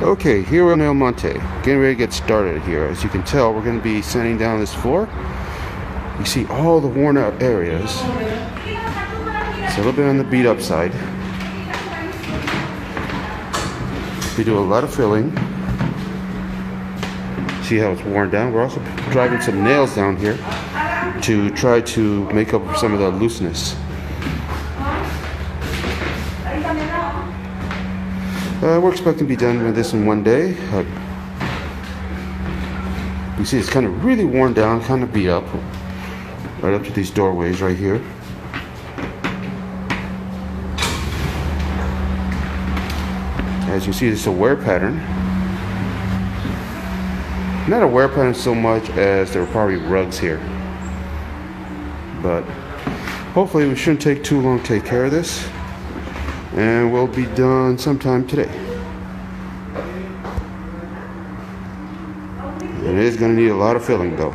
Okay, here we're on El Monte, getting ready to get started here. As you can tell, we're going to be sanding down this floor. You see all the worn out areas. It's a little bit on the beat up side. We do a lot of filling. See how it's worn down? We're also driving some nails down here to try to make up some of the looseness. We're expecting to be done with this in one day. You see it's kind of really worn down, kind of beat up, right up to these doorways right here. As you see, it's a wear pattern. Not a wear pattern so much as there were probably rugs here. But hopefully we shouldn't take too long to take care of this. And we'll be done sometime today. It is going to need a lot of filling though.